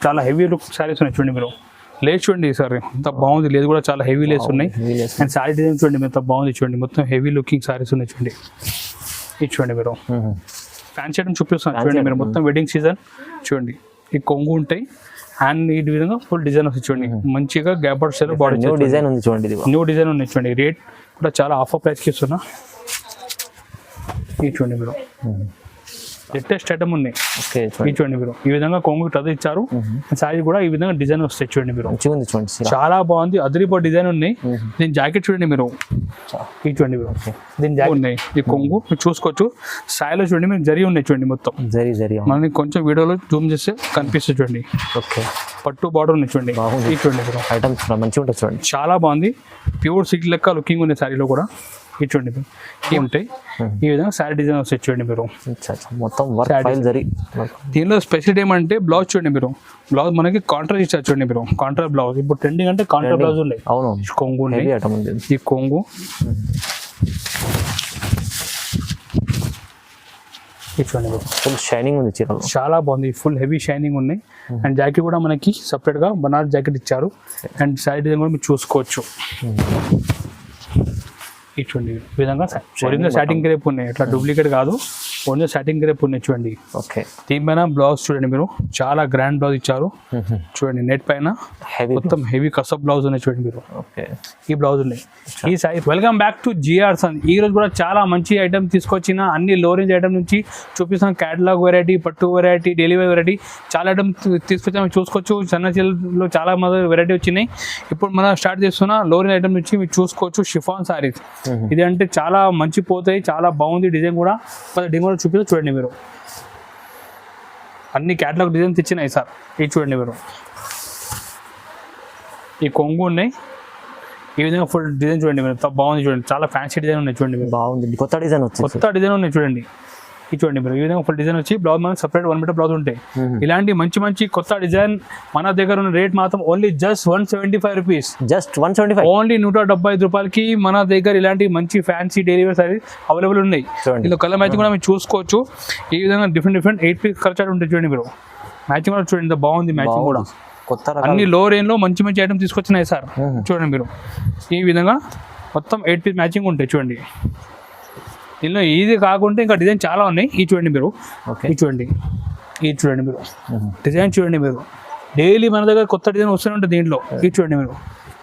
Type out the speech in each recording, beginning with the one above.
చాలా heavy look saris ఉన్నాయి చూడండి మీరు. లేస్ చూడండి సార్ ఎంత బాగుంది, లేదు కూడా చాలా హెవీ లేస్ ఉన్నాయి. అండ్ శారీ డిజైన్ చూడండి ఎంత బాగుంది చూడండి, మొత్తం హెవీ లుకింగ్ శారీస్ ఉన్నాయి చూడండి. ఇది చూడండి మీరు ఫ్యాన్సీ ఐటమ్ చూపిస్తాను చూడండి మీరు. మొత్తం వెడ్డింగ్ సీజన్ చూడంండి. ఈ కొంగు ఉంటాయి అండ్ ఈ విధంగా ఫుల్ డిజైన్ వస్తుంది చూడండి. మంచిగా గ్యాబర్డ్ స్టైల్ బాడీ డిజైన్ ఉంది చూడండి. న్యూ డిజైన్ ఉంది చూడండి. రేట్ కూడా చాలా ఆఫర్ ప్రైస్కి ఇస్తున్నా. ఇది చూడండి మీరు లేటెస్ట్ ఐటమ్ ఉన్నాయి. ఇది చూడండి మీరు ఈ విధంగా కొంగు టది ఇచ్చారు. సారీ కూడా ఈ విధంగా డిజైన్ వస్తాయి చూడండి మీరు. చాలా బాగుంది, అదిరిపో డిజైన్ ఉన్నాయి. దీని జాకెట్ చూడండి మీరు. ఇది చూడండి మీరు దీని జాకెట్ ఉన్నాయి. ఈ కొంగు మీరు చూసుకోవచ్చు. స్టైల్ చూడండి మీరు జరి ఉన్నాయి చూడండి. మొత్తం జరి మనకి కొంచెం వీడియోలో జూమ్ చేస్తే కనిపిస్తుంది చూడండి. ఓకే పట్టు బార్డర్ ఉన్నాయి చూడండి. ఇది చూడండి మీరు ఐటమ్స్ మంచిగా ఉంటుంది చూడండి. చాలా బాగుంది, ప్యూర్ సిల్క్ లెక్క లుకింగ్ ఉంది శారీలో కూడా. ఇది చూడండి మీరు ఇవి ఉంటాయి. ఈ విధంగా శారీ డిజైన్ వస్తాయి చూడండి మీరు. మొత్తం దీనిలో స్పెషల్ ఏమంటే బ్లౌజ్ చూడండి మీరు. బ్లౌజ్ మనకి కాంట్రాస్ట్ ఇచ్చారు చూడండి మీరు. కాంట్రాస్ట్ బ్లౌజ్ ఇప్పుడు ట్రెండింగ్ అంటే కాంట్రాస్ట్ బ్లౌజ్ ఉన్నాయి. అవును కొంగు ఉన్నాయి. ఈ కొంగు చూడండి మీరు ఫుల్ షైనింగ్ ఉంది చీరలో. చాలా బాగుంది, ఫుల్ హెవీ షైనింగ్ ఉన్నాయి. అండ్ జాకెట్ కూడా మనకి సపరేట్ గా బనారస్ జాకెట్ ఇచ్చారు. అండ్ శారీ డిజైన్ కూడా మీరు చూసుకోవచ్చు. ఇది చూడండి ఈ విధంగా ఒరిజినల్ స్టార్టింగ్ గ్రేప్ ఉన్నాయి, అట్లా డూప్లికేట్ కాదు, ఒరిజినల్ స్టార్టింగ్ గ్రేప్ ఉన్నాయి చూడండి. ఓకే దీనిపైన బ్లౌజ్ చూడండి మీరు, చాలా గ్రాండ్ బ్లౌజ్ ఇచ్చారు చూడండి. నెట్ పైన మొత్తం హెవీ కసబ్ బ్లౌజ్ ఉన్నాయి చూడండి మీరు. ఓకే ఈ బ్లౌజ్ ఉన్నాయి. ఈ sari welcome back to G R Sun. ఈ రోజు కూడా చాలా మంచి ఐటమ్ తీసుకొచ్చిన, అన్ని లో రేంజ్ ఐటమ్ నుంచి చూపిస్తాం. క్యాటలాగ్ వెరైటీ, పట్టు వెరైటీ, డైలీ వేర్ వెరైటీ చాలా ఐటమ్ తీసుకొచ్చాము. చూసుకోవచ్చు సన్న చీరలో చాలా వెరైటీ వచ్చినాయి. ఇప్పుడు మనం స్టార్ట్ చేస్తున్న లో రేంజ్ ఐటమ్ నుంచి మీరు చూసుకోవచ్చు. షిఫాన్ సారీస్ ఇది అంటే చాలా మంచి పోతాయి, చాలా బాగుంది డిజైన్ కూడా. డిజైన్ కూడా చూపిస్తే చూడండి మీరు. అన్ని క్యాటలాగ్ డిజైన్ తెచ్చినాయి సార్. ఇది చూడండి మీరు. ఈ కొంగు ఉన్నాయి. ఈ విధంగా ఫుల్ డిజైన్ చూడండి మీరు, బాగుంది చూడండి. చాలా ఫ్యాన్సీ డిజైన్ ఉన్నాయి చూడండి మీరు. బాగుంది, కొత్త డిజైన్ ఉన్నాయి చూడండి. ఇది చూడండి మీరు ఈ విధంగా ఫుల్ డిజైన్ వచ్చి బ్లౌజ్ మనకి సపరేట్ 1 మీటర్ బ్లౌజ్ ఉంటాయి. ఇలాంటి మంచి మంచి కొత్త డిజైన్ మన దగ్గర ఉన్న రేట్ మాత్రం only just 175 rupees. Just 175 only 175 రూపాయలకి మన దగ్గర ఇలాంటి మంచి fancy daily wear saris available ఉన్నాయి. ఇందులో కలర్ మ్యాచింగ్ కూడా మీరు చూసుకోవచ్చు. ఈ విధంగా డిఫరెంట్ 8 పీస్ ఖర్చు ఉంటాయి చూడండి మీరు. మ్యాచింగ్ కూడా చూడండి బాగుంది, మ్యాచింగ్ కూడా కొత్త అన్ని లో రేంజ్ లో మంచి మంచి ఐటమ్ తీసుకొచ్చినాయి సార్. చూడండి మీరు ఈ విధంగా మొత్తం 8 పీస్ మ్యాచింగ్ ఉంటాయి చూడండి. దీనిలో ఇది కాకుండా ఇంకా డిజైన్ చాలా ఉన్నాయి. ఇది చూడండి మీరు. ఇది చూడండి మీరు డిజైన్ చూడండి మీరు. డైలీ మన దగ్గర కొత్త డిజైన్ వస్తూనే ఉంటుంది దీంట్లో. ఇది చూడండి మీరు.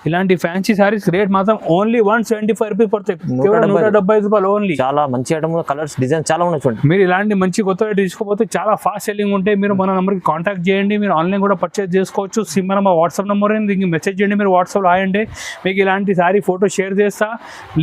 ఇలాంటి ఫ్యాన్సీ సారీస్ రేట్ మాత్రం ఓన్లీ 175 రూపీస్ పడతాయి. 175 రూపాయలు ఓన్లీ. చాలా మంచి ఐటమ్, కలర్స్ డిజైన్ చాలా ఉన్నాయి చూడండి. మీరు ఇలాంటి మంచి కొత్త తీసుకోకపోతే చాలా ఫాస్ట్ సెల్లింగ్ ఉంటాయి. మీరు మన నెంబర్కి కాంటాక్ట్ చేయండి. మీరు ఆన్లైన్ కూడా పర్చేస్ చేసుకోవచ్చు. మన మా వాట్సాప్ నెంబర్ దీనికి మెసేజ్ చేయండి. మీరు వాట్సాప్లో ఆయండి, మీకు ఇలాంటి సారీ ఫోటో షేర్ చేస్తా.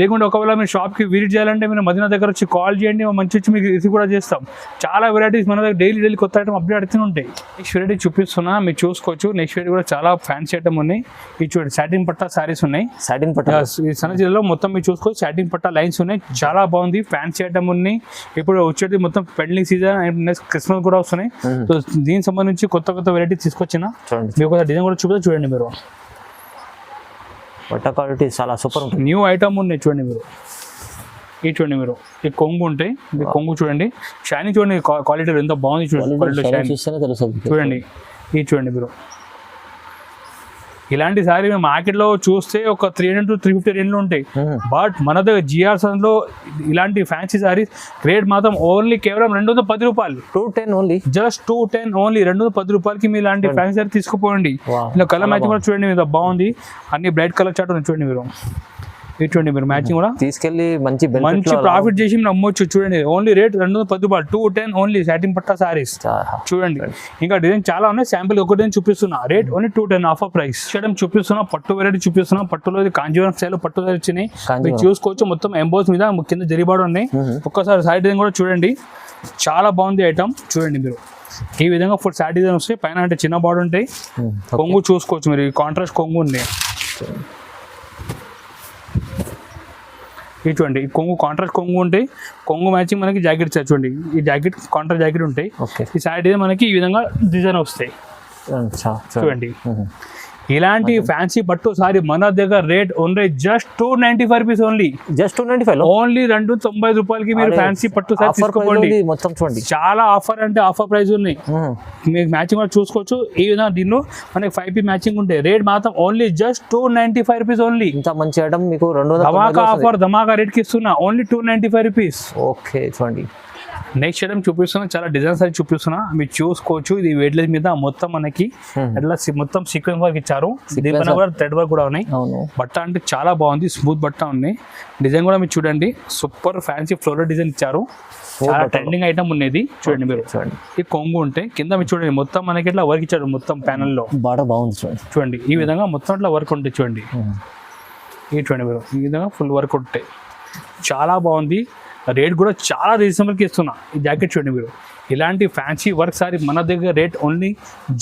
లేకుంటే ఒకవేళ మీరు షాప్కి విజిట్ చేయాలంటే మీరు మదీనా దగ్గర వచ్చి కాల్ చేయండి, మంచి వచ్చి మీకు రిసీవ్ కూడా చేస్తాం. చాలా వెరైటీస్ మన దగ్గర డైలీ కొత్త ఐటమ్ అప్డేట్ అవుతూనే ఉంటాయి. నెక్స్ట్ వెరైటీ చూపిస్తున్నా, మీరు చూసుకోవచ్చు. నెక్స్ట్ వెరైటీ కూడా చాలా ఫ్యాన్సీ ఐటమ్ ఉన్నాయి. ఇది చూడండి సాటిన్ పట్టా సారీస్ ఉన్నాయి. సాటిన్ పట్టా ఈ సన్న చీరలో మొత్తం మీరు చూసుకోవచ్చు. సాటిన్ పట్టా లైన్స్ ఉన్నాయి, చాలా బాగుంది. ఫ్యాన్సీ ఐటమ్ ఉన్నాయి. ఇప్పుడు వచ్చేది మొత్తం పెండింగ్ సీజన్, నెక్స్ట్ క్రిస్మస్ కూడా వస్తున్నాయి. సో దీనికి సంబంధించి కొత్త వెరైటీ తీసుకొచ్చిన మీకు డిజైన్ కూడా చూపిస్తే చూడండి మీరు. పట్టా క్వాలిటీ చాలా సూపర్ ఉంటుంది. న్యూ ఐటమ్ ఉన్నాయి చూడండి మీరు. ఇది చూడండి మీరు. ఈ కొంగు ఉంటాయి. ఈ కొంగు చూడండి, షైనింగ్ చూడండి, క్వాలిటీ ఎంత బాగుంది చూడండి. చూడండి ఇది చూడండి మీరు. ఇలాంటి సారీ మేము మార్కెట్లో చూస్తే ఒక 300 to 350 రేంజ్లో ఉంటాయి. బట్ మన దగ్గర జిఆర్ సన్ లో ఇలాంటి ఫ్యాన్సీ సారీస్ రేట్ మాత్రం ఓన్లీ కేవలం 210 రూపాయలు. 210 ఓన్లీ, జస్ట్ 210 ఓన్లీ. 210 రూపాయలకి మీరు ఇలాంటి ఫ్యాన్సీ సారీ తీసుకుపోండి. ఇలా కలర్ మ్యాచింగ్ కూడా చూడండి మీద బాగుంది. అన్ని బ్రైట్ కలర్ చాట్ ఉంది చూడండి మీరు. చూడండి మీరు మ్యాచింగ్ కూడా తీసుకెళ్ళి మంచి ప్రాఫిట్ చేసి అమ్మొచ్చు. చూడండి ఓన్లీ రేట్ 210 రూపాయలు. 210 ఓన్లీ సాటిన్ పట్టా సారీస్ చూడండి. ఇంకా డిజైన్ చాలా ఉన్నాయి. శాంపిల్ ఒక డిజైన్ చూపిస్తున్నా. Rate only 210 offer price. చూపిస్తున్నా పట్టు వెరైటీ చూపిస్తున్నా. పట్టులో కాంజీవరం స్టైల్ పట్టు వచ్చినాయి. మీరు చూసుకోవచ్చు. మొత్తం ఎంబోస్ మీద కింద జరిబాడు ఉన్నాయి. ఒక్కసారి సైడ్ డిజైన్ కూడా చూడండి, చాలా బాగుంది ఐటమ్. చూడండి మీరు ఈ విధంగా ఫుల్ సారీ డిజైన్ వస్తాయి. పైన అంటే చిన్న బార్డర్ ఉంటాయి. కొంగు చూసుకోవచ్చు మీరు. కాంట్రాస్ట్ కొంగు ఉంది. ఇది చూడండి, ఈ కొంగు కాంట్రాస్ట్ కొంగు ఉంటాయి. కొంగు మ్యాచింగ్ మనకి జాకెట్ ఇచ్చారు చూడండి. ఈ జాకెట్ కాంట్రాస్ట్ జాకెట్ ఉంటాయి. ఈ సైడ్ మనకి ఈ విధంగా డిజైన్ వస్తాయి చూడండి. ఇలాంటి ఫ్యాన్సీ పట్టు సారీ మన దగ్గర rate only just 295 rupees only. Just 295 లో ఓన్లీ 290 రూపాయలకి మీరు ఫ్యాన్సీ పట్టు సారీ ఆఫర్ తీసుకోండి. మొత్తం చూడండి, చాలా ఆఫర్ అంటే ఆఫర్ ప్రైస్ ఉన్నాయి. మీకు మ్యాచింగ్ కూడా చూసుకోవచ్చు. ఈ విధంగా దీనిలో మనకి 5P మ్యాచింగ్ ఉంటాయి. రేట్ మాత్రం ఓన్లీ జస్ట్ 295 రూపీస్ ఓన్లీ. ఇంత మంచి ఐటమ్ మీకు 200 ధమాకా ఆఫర్ ధమాకా రేట్ కి ఇస్తున్నా ఓన్లీ 295 రూపీస్. ఓకే చూడండి, నెక్స్ట్ ఐటమ్ చూపిస్తున్నా, చాలా డిజైన్స్ అయితే చూపిస్తున్నా, మీరు చూసుకోవచ్చు. ఇది వెయిట్లెస్ మీద మొత్తం మనకి అట్లా మొత్తం సీక్వెన్స్ వర్క్ ఇచ్చారు. దీనిపైన కూడా థ్రెడ్ వర్క్ కూడా ఉన్నాయి. బట్ట అంటే చాలా బాగుంది, స్మూత్ బట్ట ఉంది. డిజైన్ కూడా మీరు చూడండి, సూపర్ ఫ్యాన్సీ ఫ్లోరల్ డిజైన్ ఇచ్చారు. చాలా ట్రెండింగ్ ఐటమ్ ఉన్నది. చూడండి మీరు, చూడండి ఈ కొంగు ఉంటే కింద మీరు చూడండి మొత్తం మనకి ఇట్లా వర్క్ ఇచ్చారు. మొత్తం ప్యానల్ లో బాగా బాగుంది చూడండి. చూడండి ఈ విధంగా మొత్తం ఇట్లా వర్క్ ఉంటాయి. చూడండి ఈ చూడండి మీరు, ఈ విధంగా ఫుల్ వర్క్ ఉంటాయి. చాలా బాగుంది. రేట్ కూడా చాలా రీజనబుల్కి ఇస్తున్నా. ఈ జాకెట్ చూడండి మీరు, ఇలాంటి ఫ్యాన్సీ వర్క్ సారీ మన దగ్గర rate only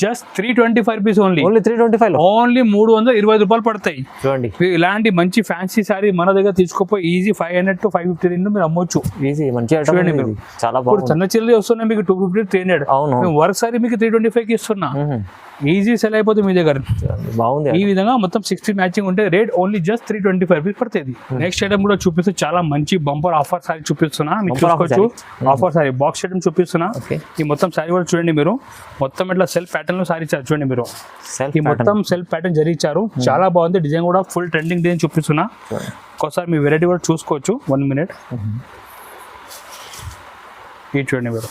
just 325 rupees only. 325 only 320 రూపాయలు పడతాయి. చూడండి, ఇలాంటి మంచి ఫ్యాన్సీ సారీ మన దగ్గర తీసుకోపోయి ఈజీ 500 to 550 రెండు మీరు అమ్మొచ్చు. ఈజీ మంచి ఐటమ్ చూడండి మీరు, చాలా ఇప్పుడు బాగుంది. చిన్న చిల్లీ వస్తున్నాయి మీకు 250 300. అవును, వర్క్ సారీ మీకు 325కి ఇస్తున్నా. ఈజీ సెల్ అయిపోతుంది మీ దగ్గర. బాగుంది. ఈ విధంగా మొత్తం 60 మ్యాచింగ్ ఉంటే రేట్ ఓన్లీ జస్ట్ 325 రూపీస్ పడుతుంది. నెక్స్ట్ ఐటమ్ కూడా చూపిస్తూ చాలా మంచి బంపర్ ఆఫర్ సారీ చూపిస్తున్నా. మీకు చూసుకోవచ్చు ఆఫర్ సారీ బాక్స్ ఐటమ్ చూపిస్తున్నా. ఈ మొత్తం సారీ కూడా చూడండి మీరు, మొత్తం ఇట్లా సెల్ఫ్ ప్యాటర్న్ లో సారీ ఇచ్చారు. చూడండి మీరు, ఈ మొత్తం సెల్ఫ్ ప్యాటర్న్ జరిగించారు. చాలా బాగుంది. డిజైన్ కూడా ఫుల్ ట్రెండింగ్ డిజైన్ చూపిస్తున్నా. ఒకసారి మీ వెరైటీ కూడా చూసుకోవచ్చు. 1 minute. ఈ చూడండి మీరు,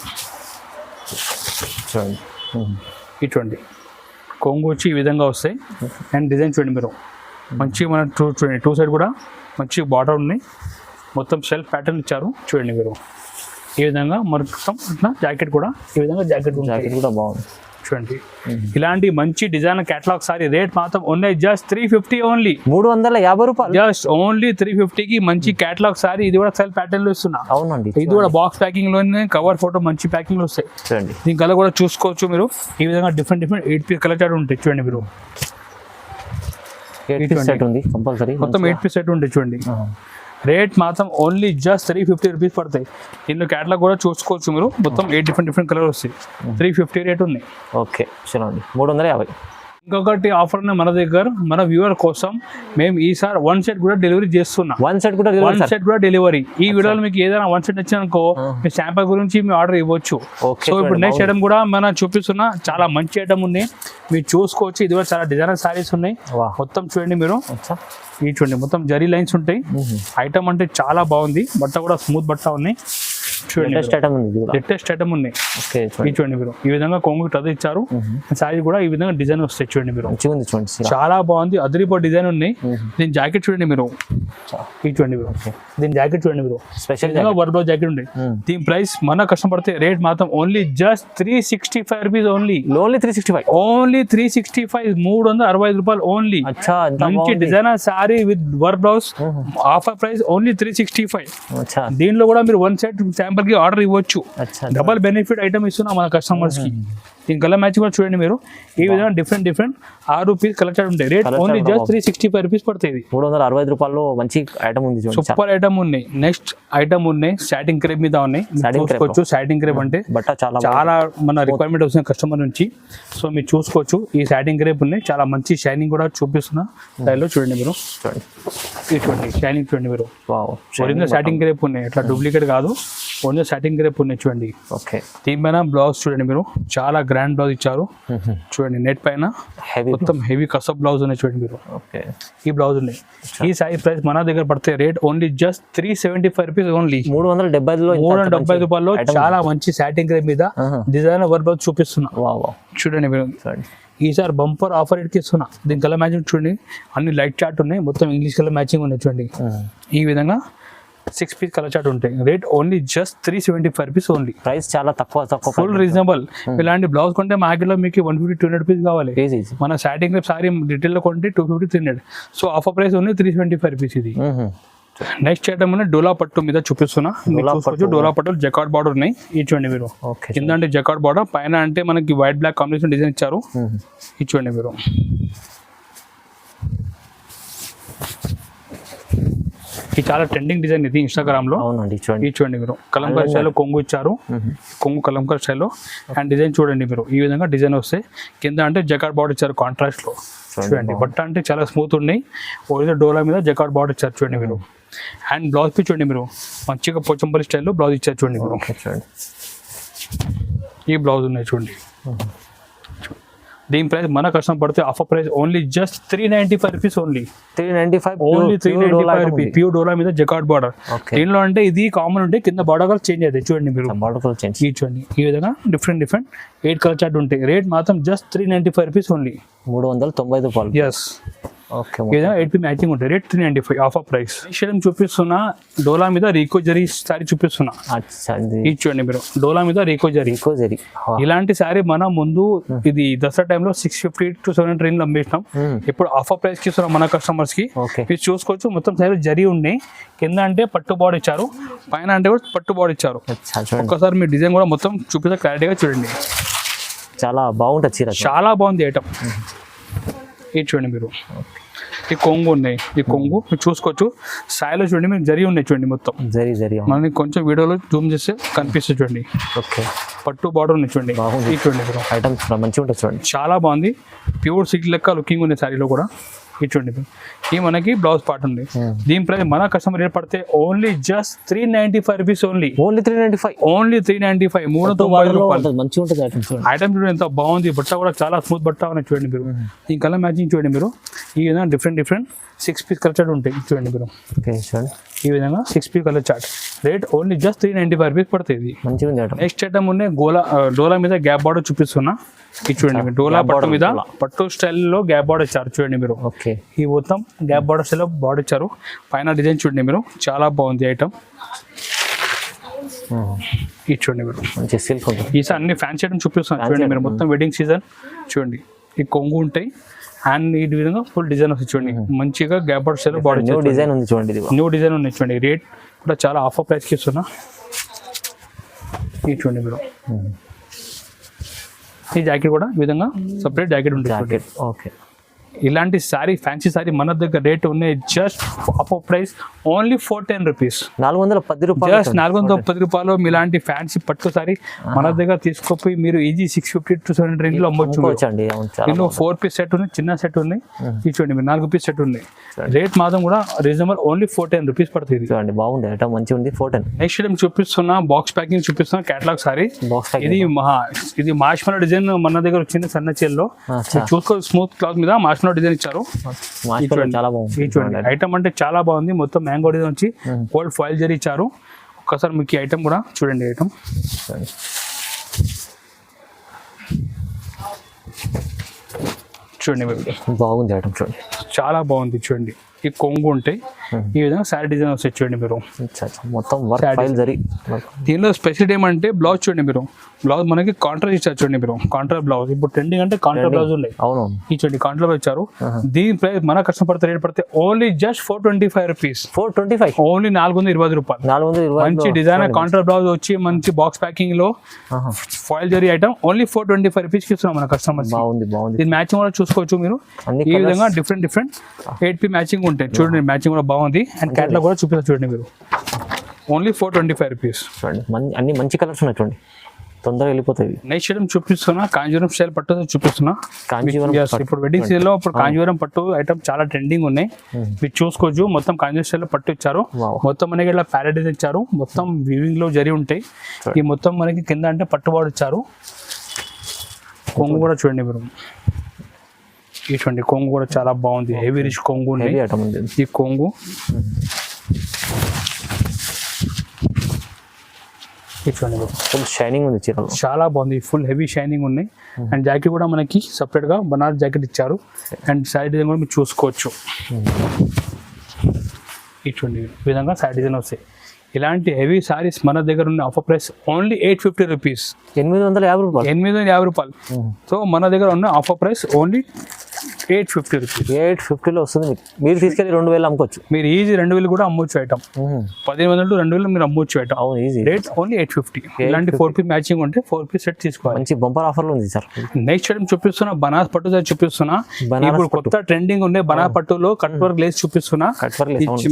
చూడండి ఈ చూడండి కొంగు వచ్చి ఈ విధంగా వస్తాయి. అండ్ డిజైన్ చూడండి మీరు, మంచి మన చూడండి 2 సైడ్ కూడా మంచి బార్డర్ ఉన్నాయి. మొత్తం సెల్ఫ్ ప్యాటర్న్ ఇచ్చారు. చూడండి మీరు ఈ విధంగా మొత్తం ఇట్లా జాకెట్ కూడా ఈ విధంగా జాకెట్ కూడా బాగుంది. చూడండి ఇలాంటి మంచి డిజైన్ కేటలాగ్ సారీ రేట్ మాత్రం ఉన్నాయి జస్ట్ 350 ఓన్లీ. 350 రూపాయలు. జస్ట్ ఓన్లీ 350కి మంచి కేటలాగ్ సారీ. ఇది కూడా సెల్ఫ్ ప్యాటర్న్ లో ఇస్తున్నా. అవునండి, ఇది కూడా బాక్స్ ప్యాకింగ్ లోనే, కవర్ ఫోటో మంచి ప్యాకింగ్ లో వస్తాయి. చూడండి దీని కలర్ కూడా చూసుకోవచ్చు మీరు. ఈ విధంగా డిఫరెంట్ 8 పీస్ కలర్ చార్ట్ ఉంటాయి. చూడండి మీరు, 8 పీస్ సెట్ ఉంది కంపల్సరీ. మొత్తం 8 పీస్ సెట్ ఉంటాయి. చూడండి రేట్ మాత్రం ఓన్లీ జస్ట్ 350 రూపీస్ పడతాయి. ఇందులో క్యాటలాగ్ కూడా చూసుకోవచ్చు మీరు. మొత్తం 8 డిఫరెంట్ కలర్ వస్తాయి. 350 రేట్ ఉన్నాయి. ఓకే చూడండి 350. ఇంకొకటి ఆఫర్ మన దగ్గర మన వ్యూవర్ కోసం మేము ఈసారి 1 సెట్ కూడా డెలివరీ చేస్తున్నాం. 1 సెట్ కూడా డెలివరీ. ఈ వీడియోలో మీకు ఏదైనా 1 సెట్ వచ్చిందనుకో మీ శాంపుల్ గురించి మీ ఆర్డర్ ఇవ్వచ్చు. సో ఇప్పుడు నెక్స్ట్ ఐటమ్ కూడా మనం చూపిస్తున్నా. చాలా మంచి ఐటమ్ ఉంది, మీరు చూసుకోవచ్చు. ఇది కూడా చాలా డిజైనర్ సారీస్ ఉన్నాయి. మొత్తం చూడండి మీరు, ఈ చూడండి మొత్తం జరీ లైన్స్ ఉంటాయి. ఐటమ్ అంటే చాలా బాగుంది. బట్ట కూడా స్మూత్ బట్ట ఉన్నాయి. చూడండి లేటెస్ట్ ఐటమ్ ఉన్నాయి. ఈ చూడండి మీరు, ఈ విధంగా కొంగు టచ్ ఇచ్చారు. సారీ కూడా ఈ విధంగా డిజైన్ వస్తాయి. చూడండి మీరు, చాలా బాగుంది. అదిరిపో డిజైన్ ఉన్నాయి. దీని జాకెట్ చూడండి మీరు, ఈ చూడండి మీరు, దీని జాకెట్ చూడండి మీరు, స్పెషల్ వర్క్ బ్లౌజ్ జాకెట్ ఉంది. దీని ప్రైస్ మన కష్టం పడితే రేట్ మాత్రం only just 365 rupees only. Only 365. Only 365, 365 రూపాయలు ఓన్లీ. మంచి designer sorry with work blouse. Offer price only 365. దీనిలో కూడా మీరు 1 సెట్ శాంపుల్ కి ఆర్డర్ ఇవ్వచ్చు. డబల్ బెనిఫిట్ ఐటమ్ ఇస్తున్నా మన కస్టమర్స్ కి. దీని కలర్ మ్యాచ్ కూడా చూడండి మీరు. ఈ విధంగా డిఫరెంట్ 6 పీస్ కలెక్షన్ ఉంటాయి. రేట్ ఓన్లీ జస్ట్ 365 రూపీస్ పడుతుంది. 365 రూపాయలు మంచి ఐటమ్ ఉంది. సూపర్ ఐటమ్ ఉన్నాయి. నెక్స్ట్ ఐటమ్ ఉన్నాయి, సాటిన్ క్రేప్ మీద ఉన్నాయి. చూసుకోవచ్చు. సాటిన్ క్రేప్ అంటే చాలా మన రిక్వైర్మెంట్ వస్తుంది కస్టమర్ నుంచి. సో మీరు చూసుకోవచ్చు. ఈ సాటిన్ క్రేప్ ఉన్నాయి, చాలా మంచి షైనింగ్ కూడా చూపిస్తున్నా. దానిలో చూడండి మీరు, చూడండి షైనింగ్ చూడండి మీరు. ఒరిజినల్ సాటిన్ క్రేప్ ఉన్నాయి, అట్లా డూప్లికేట్ కాదు. ఓన్లీ సాటిన్ క్రేప్ ఉన్నాయి. చూడండి దీనిపైన బ్లౌజ్ చూడండి మీరు, చాలా గ్రాండ్ బ్లౌజ్ ఇచ్చారు. చూడండి నెట్ పైన మొత్తం హెవీ కసబ్ బ్లౌజ్ ఉన్నాయి. చూడండి మీరు, ఈ బ్లౌజ్ ఉన్నాయి. ఈ సారీ ప్రైస్ మన దగ్గర పడితే rate only just 375 rupees only. 370 రూపాయల్లో చాలా మంచి సాటిన్ క్రేప్ మీద డిజైన్ వర్క్ బ్లౌజ్ చూపిస్తున్నా. చూడండి మీరు, ఈసారి బంపర్ ఆఫర్ రేట్కి ఇస్తున్నా. దీని కలర్ మ్యాచింగ్ చూడండి, అన్ని లైట్ చార్ట్ ఉన్నాయి. మొత్తం ఇంగ్లీష్ కలర్ మ్యాచింగ్ ఉన్నాయి. చూడండి ఈ విధంగా 6 పీస్ కలర్ చార్ట్ ఉంటాయి. Rate only just 375 rupees only. Price చాలా తక్కువ, ఫుల్ రీజనబుల్. ఇలాంటి బ్లౌజ్ కొంటే మార్కెట్లో మీకు 150-200 రూపీస్ కావాలి. మన సాటిన్ క్రేప్ సారీ రిటైల్ లో కొంటే 250-300. So offer price only 375 rupees ఇది. నెక్స్ట్ ఐటమ్ డోలా పట్టు మీద చూపిస్తున్నా. డోలా పట్టు జకార్డ్ బార్డర్ ఉన్నాయి. ఈ చూడండి మీరు, కింద అంటే జకార్డ్ బార్డర్, పైన అంటే మనకి వైట్ బ్లాక్ కాంబినేషన్ డిజైన్ ఇచ్చారు. ఈ చూడండి మీరు, ఇది చాలా ట్రెండింగ్ డిజైన్ ఇది ఇన్స్టాగ్రామ్ లో. అవునండి చూడండి. ఇది చూడండి మీరు కలంకారీ స్టైల్లో కొంగు ఇచ్చారు, కొంగు కలంకారీ స్టైల్లో. అండ్ డిజైన్ చూడండి మీరు ఈ విధంగా డిజైన్ వస్తాయి. కింద అంటే జకార్డ్ బార్డర్ ఇచ్చారు కాంట్రాస్ట్ లో. చూడండి బట్ట అంటే చాలా స్మూత్ ఉన్నాయి. ఒరిజినల్ డోలా మీద జకార్డ్ బార్డర్ ఇచ్చారు చూడండి మీరు. అండ్ బ్లౌజ్ పీస్ చూడండి మీరు మంచిగా పోచంపల్లి స్టైల్లో బ్లౌజ్ ఇచ్చారు చూడండి మీరు. చూడండి ఈ బ్లౌజ్ ఉన్నాయి చూడండి. దీని ప్రైస్ మన కస్టమర్ పడితే offer price only just 395 rupees only. 395 only 395 rupees pure డోలా మీద జకార్డ్ బార్డర్. దీనిలో అంటే ఇది కామన్ ఉంటే కింద బార్డర్ కలర్ చేంజ్ అవుతాయి చూడండి మీరు. బార్డర్ కలర్ చేంజ్ ఈ చూడండి ఈ విధంగా డిఫరెంట్ 8 కలర్ చార్ట్ ఉంటాయి. రేట్ మాత్రం జస్ట్ 395 రూపీస్ ఓన్లీ. 395 రూపాయలు. Yes okay. ఈ విధంగా 8 మ్యాచింగ్ ఉంటాయి. Rate 395 offer price. ఈ చూపిస్తున్నా డోలా మీద రీకో జరీ సారీ చూపిస్తున్నా. ఇది చూడండి మీరు డోలా మీద రీకో జరీ. ఇలాంటి సారీ మన ముందు ఇది దసరా టైంలో 650 to 700 రేంజ్ లో అమ్మేసినాం. ఇప్పుడు ఆఫర్ ప్రైస్ కి ఇస్తున్నాం మన కస్టమర్స్ కి. మీరు చూసుకోవచ్చు మొత్తం సారీ జరీ ఉన్నాయి. కింద అంటే పట్టు బార్డర్ ఇచ్చారు, పైన అంటే కూడా పట్టు బార్డర్ ఇచ్చారు. ఒక్కసారి మీ డిజైన్ కూడా మొత్తం చూపిస్తే క్లారిటీగా చూడండి. చాలా బాగుంటుంది చీర, చాలా బాగుంది ఐటమ్. ఇది చూడండి మీరు ఈ కొంగు ఉన్నాయి. ఈ కొంగు మీరు చూసుకోవచ్చు. సాయిలో చూడండి మీరు జరీ ఉన్నాయి చూడండి మొత్తం జరీ. మనకి కొంచెం వీడియోలో జూమ్ చేస్తే కనిపిస్తుంది చూడండి. ఓకే. పట్టు బార్డర్ ఉన్నాయి చూడండి. ఇది చూడండి మీరు ఐటమ్ మంచిగా ఉంటుంది చూడండి. చాలా బాగుంది. ప్యూర్ సిల్క్ లెక్క లుకింగ్ ఉంది సారీలో కూడా. ఇది చూడండి ఈ మనకి బ్లౌజ్ పార్ట్ ఉంది. దీని ప్రైస్ మన కస్టమర్ రేట్ పడితే only just 395 rupees only. Only 395. Only 395. 390 రూపాయలు. మంచిగా ఉంటుంది ఐటమ్ చూడండి. ఐటమ్ చూడండి ఎంత బాగుంది. బట్ట కూడా చాలా స్మూత్ బట్ట ఉన్నాయి చూడండి మీరు. ఈ కలర్ మ్యాచింగ్ చూడండి మీరు. ఈ విధంగా డిఫరెంట్ 6 పీస్ కలర్ చార్ట్ ఉంటాయి చూడండి మీరు. ఓకే చూడండి ఈ విధంగా 6 piece colour chart. Rate only just 395 rupees పడుతుంది. మంచిగా ఉంది ఐటమ్. నెక్స్ట్ ఐటమ్ ఉన్నాయి డోలా మీద గ్యాప్ బార్డర్ చూపిస్తున్నా. ఇది చూడండి మీరు డోలా పట్టు మీద పట్టు స్టైల్లో గ్యాప్ బార్డర్ ఇచ్చారు చూడండి మీరు. ఓకే. ఈ మొత్తం గ్యాప్ బార్డర్ స్టైల్లో బార్డర్ ఇచ్చారు. పైన డిజైన్ చూడండి మీరు చాలా బాగుంది ఐటమ్. ఇది చూడండి మీరు మంచి సిల్క్ ఉంటుంది. ఈసారి అన్ని ఫ్యాన్సీ ఐటమ్ చూపిస్తున్నాను చూడండి మీరు. మొత్తం వెడ్డింగ్ సీజన్ చూడండి. ఈ కొంగు ఉంటాయి అండ్ ఈ విధంగా ఫుల్ డిజైన్ వస్తుంది చూడండి. మంచిగా గ్యాప్ బార్డర్ స్టైల్లో బార్డర్ న్యూ డిజైన్ ఉంది చూడండి. న్యూ డిజైన్ ఉన్నాయి చూడండి. రేట్ కూడా చాలా ఆఫర్ ప్రైస్కి ఇస్తున్నా. ఇది చూడండి మీరు. ఈ జాకెట్ కూడా ఈ విధంగా సపరేట్ జాకెట్ ఉంటుంది. ఓకే. ఇలాంటి సారీ ఫ్యాన్సీ సారీ మన దగ్గర రేట్ ఉన్నాయి just offer price only 410 rupees. 410 రూపాయలు. జస్ట్ 410 రూపాయలు. ఇలాంటి ఫ్యాన్సీ పట్టు సారీ మన దగ్గర తీసుకోపోయి మీరు ఈజీ 650 to 700 రేంజ్ లో అమ్మొచ్చు. ఇందులో 4 పీస్ సెట్ ఉంది, చిన్న సెట్ ఉంది. ఇది చూడండి మీరు 4 పీస్ సెట్ ఉంది. రేట్ మాత్రం కూడా రీజనబుల్ ఓన్లీ 410 రూపీస్ పడుతుంది. చూడండి బాగుంది ఐటమ్ మంచిగా ఉంది. 410. నెక్స్ట్ ఐటమ్ చూపిస్తున్నా బాక్స్ ప్యాకింగ్ చూపిస్తున్నా క్యాటలాగ్ సారీ. ఇది మార్ష్మెల్లో డిజైన్ మన దగ్గర వచ్చింది సన్న చీరలో. చూసుకో స్మూత్ క్లాత్ మీద మార్ష్మెల్లో డిజైన్ ఇచ్చారు. చాలా బాగుంది ఐటమ్ అంటే చాలా బాగుంది. మొత్తం మ్యాంగో డిజైన్ వచ్చి గోల్డ్ ఫాయిల్ జరీ ఇచ్చారు. ఒక్కసారి మీకు ఈ ఐటమ్ కూడా చూడండి. ఐటమ్ చూడండి బాగుంది ఐటమ్ చూడండి. చాలా బాగుంది చూడండి. ఈ కొంగు ఉంటాయి ఈ విధంగా శారీ డిజైన్ వస్తాయి చూడండి మీరు. మొత్తం వర్క్ ఫైల్ జరీ. దీనిలో స్పెషల్ ఏమంటే బ్లౌజ్ చూడండి మీరు. బ్లౌజ్ మనకి కాంట్రాస్ట్ ఇచ్చారు చూడండి మీరు. కాంట్రాస్ట్ బ్లౌజ్ ఇప్పుడు ట్రెండింగ్ అంటే కాంట్రాస్ట్ బ్లౌజ్ ఉన్నాయి. అవును ఈ చూడండి కాంట్రాస్ట్ ఇచ్చారు. దీని ప్రైస్ మన కస్టమర్ పడితే రేట్ పడితే ఓన్లీ జస్ట్ 425 రూపీస్. 425. ఓన్లీ 420 రూపాయలు. 420. మంచి డిజైన్ కాంట్రాస్ట్ బ్లౌజ్ వచ్చి మంచి బాక్స్ ప్యాకింగ్ లో foil zari item only 425 rupees ఇస్తున్నాం మన కస్టమర్. బాగుంది. దీని మ్యాచింగ్ కూడా చూసుకోవచ్చు మీరు. ఈ విధంగా డిఫరెంట్ 8 పీ మ్యాచింగ్ ఉంటాయి చూడండి. మ్యాచింగ్ కూడా బాగుంది. అండ్ క్యాటలాగ్ కూడా చూపిస్తారు చూడండి మీరు. Only 425 rupees. చూడండి అన్ని మంచి కలర్స్ ఉన్నాయి చూడండి. తొందరగా వెళ్ళిపోతాయి. నెక్స్ట్ ఐటమ్ చూపిస్తున్నా కాంజీవరం స్టైల్ పట్టు చూపిస్తున్నా. ఇప్పుడు వెడ్డింగ్ సీజన్ లో ఇప్పుడు కాంజీవరం పట్టు ఐటమ్ చాలా ట్రెండింగ్ ఉన్నాయి. మీరు చూసుకోవచ్చు మొత్తం కాంజీవరం స్టైల్ లో పట్టు ఇచ్చారు. మొత్తం మనకి ఇలా ప్యారడైజ్ ఇచ్చారు. మొత్తం వీవింగ్ లో జరి ఉంటాయి. ఈ మొత్తం మనకి కింద అంటే పట్టుబాటు ఇచ్చారు. కొంగు కూడా చూడండి మీరు. ఇటువంటి కొంగు కూడా చాలా బాగుంది. హెవీ రిచ్ కొంగు ఉంది. ఈ కొంగు ఫుల్ షైనింగ్ ఉంది చీరలో. చాలా బాగుంది. ఫుల్ హెవీ షైనింగ్ ఉన్నాయి. అండ్ జాకెట్ కూడా మనకి సపరేట్ గా బనారస్ జాకెట్ ఇచ్చారు. అండ్ సైడ్ డిజైన్ కూడా మీరు చూసుకోవచ్చు. ఇటువంటి విధంగా సైడ్ డిజైన్ వస్తాయి. ఇలాంటి హెవీ సారీస్ మన దగ్గర ఉన్న ఆఫర్ ప్రైస్ ఓన్లీ 850 రూపీస్. 850 రూపాయలు. 850 రూపాయలు. సో మన దగ్గర ఉన్న ఆఫర్ ప్రైస్ ఓన్లీ 850 రూపీస్. 850లో వస్తుంది మీకు. మీరు తీసుకెళ్ళి 2000 అమ్ముకోవచ్చు. మీరు ఈజీ 2000 కూడా అమ్మొచ్చు ఐటమ్. 1500 to 2000 మీరు అమ్మొచ్చు ఐటమ్. అవును, ఈజీ. Rate only 850. ఇలాంటి 4 పీస్ మ్యాచింగ్ ఉంటే 4 పీస్ సెట్ తీసుకోవాలి. మంచి బంపర్ ఆఫర్లో ఉంది సార్. నెక్స్ట్ ఐటమ్ చూపిస్తున్నా, బనారస్ పట్టు దగ్గర చూపిస్తున్నా. ఇప్పుడు కొత్త ట్రెండింగ్ ఉండే బనారస్ పట్టులో కట్ వర్క్ లేస్ చూపిస్తున్నా.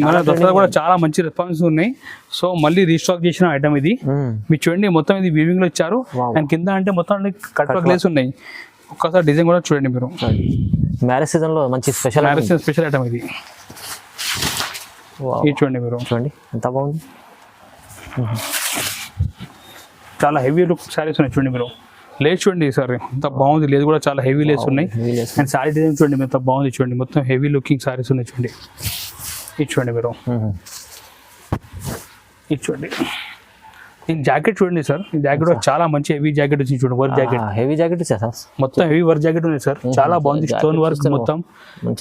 మన దసరా కూడా చాలా మంచి రెస్పాన్స్ ఉన్నాయి. సో మళ్ళీ రీస్టాక్ చేసిన ఐటమ్ ఇది. మీరు చూడండి మొత్తం ఇది వీవింగ్ లో ఇచ్చారు. అండ్ కింద అంటే మొత్తం కట్ వర్క్ లేస్ ఉన్నాయి. ఒక్కసారి డిజైన్ కూడా చూడండి మీరు. మ్యారేజ్ సీజన్ లో మంచి స్పెషల్ ఐటమ్ ఇది. ఇది చూడండి మీరు, చూడండి ఎంత బాగుంది. చాలా హెవీ లుక్ సారీస్ ఉన్నాయి చూడండి మీరు. లేస్ చూడండి సార్ ఎంత బాగుంది. లేదు కూడా చాలా హెవీ లేస్ ఉన్నాయి. అండ్ సారీ డిజైన్ చూడండి ఎంత బాగుంది. చూడండి మొత్తం హెవీ లుకింగ్ సారీస్ ఉన్నాయి చూడండి. ఇది చూడండి మీరు. ఇది చూడండి ఈ జాకెట్ చూడండి సార్. ఈ జాకెట్ చాలా మంచి హెవీ జాకెట్ వచ్చింది చూడండి. వర్క్ జాకెట్, హెవీ జాకెట్ మొత్తం హెవీ వర్క్ జాకెట్ ఉంది సార్. చాలా బాగుంది. స్టోన్ వర్క్ మొత్తం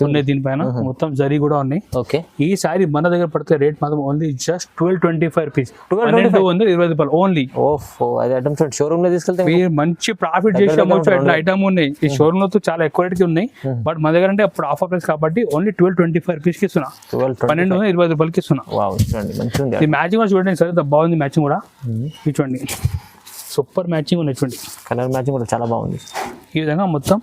ఉన్నాయి దీనిపైన. మొత్తం జరీ కూడా ఉన్నాయి. ఓకే. ఈ సారీ మన దగ్గర పడితే రేట్ మాత్రం ఓన్లీ జస్ట్ 1225 రూపీస్. 1220 రూపాయలు ఓన్లీ. ఓహో, అది ఐటమ్ షోరూమ్ లో తీసుకెళ్తే మీరు మంచి ప్రాఫిట్ చేసి అమ్మొచ్చు. అట్లా ఐటమ్ ఉన్నాయి. ఈ షోరూమ్ లో చాలా ఎక్కువ రేట్కి ఉన్నాయి. బట్ మన దగ్గర అంటే అప్పుడు ఆఫర్ ప్రైస్ కాబట్టి ఓన్లీ 1225 రూపీస్ కి ఇస్తున్నా. 1220 రూపాయలకి ఇస్తున్నా. ఈ మ్యాచింగ్ కూడా చూడండి సార్, బాగుంది మ్యాచింగ్ కూడా. ఇది చూడండి సూపర్ మ్యాచింగ్ ఉన్నాయి చూడండి. కలర్ మ్యాచింగ్ కూడా చాలా బాగుంది. ఈ విధంగా మొత్తం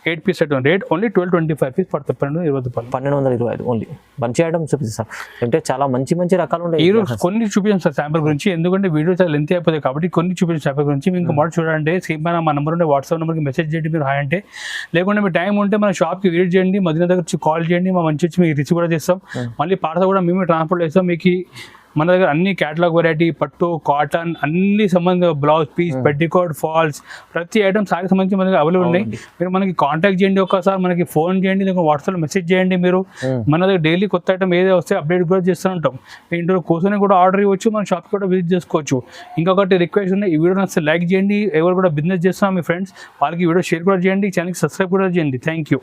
8 piece set rate only 1225 rupees పడుతుంది. 1220 రూపాయలు. 1225 ఓన్లీ. మంచి ఐటమ్ చూపిస్తుంది సార్. అంటే చాలా మంచి మంచి రకాలు ఉన్నాయి. ఈ రోజు కొన్ని చూపించాం సార్ శాంపుల్ గురించి. ఎందుకంటే వీడియో చాలా లెంత్ అయిపోతుంది కాబట్టి కొన్ని చూపించాం శాంపుల్ గురించి. మీకు మోడల్ చూడాలంటే స్క్రీన్ పైన మా నెంబర్ ఉంటే వాట్సాప్ నెంబర్కి మెసేజ్ చేయండి మీరు హాయ్ అంటే. లేకుంటే మీ టైం ఉంటే మన షాప్కి విజిట్ చేయండి. మధ్యన దగ్గర వచ్చి కాల్ చేయండి. మా మంచి వచ్చి మీకు రిసీవ్ కూడా చేస్తాం. మళ్ళీ పార్సల్ కూడా మేమే ట్రాన్స్పోర్ట్ చేస్తాం. మీకు మన దగ్గర అన్ని క్యాటలాగ్ వెరైటీ, పట్టు, కాటన్ అన్ని సంబంధించిన బ్లౌజ్ పీస్, పెట్టికోట్, ఫాల్స్ ప్రతి ఐటమ్ సారీ సంబంధించి మన దగ్గర అవైలబుల్ ఉన్నాయి. మీరు మనకి కాంటాక్ట్ చేయండి, ఒకసారి మనకి ఫోన్ చేయండి, లేకపోతే వాట్సాప్లో మెసేజ్ చేయండి. మీరు మన దగ్గర డైలీ కొత్త ఐటమ్ ఏదో వస్తే అప్డేట్ కూడా చేస్తూ ఉంటాం. మీ ఇంట్లో కూర్చొని కూడా ఆర్డర్ ఇవ్వచ్చు, మన షాప్ కూడా విజిట్ చేసుకోవచ్చు. ఇంకొకటి రిక్వెస్ట్ ఉంది, ఈ వీడియో నచ్చితే లైక్ చేయండి. ఎవరు కూడా బిజినెస్ చేస్తున్నా మీ ఫ్రెండ్స్ వాళ్ళకి వీడియో షేర్ కూడా చేయండి. ఛానల్కి సబ్స్క్రైబ్ కూడా చేయండి. Thank you.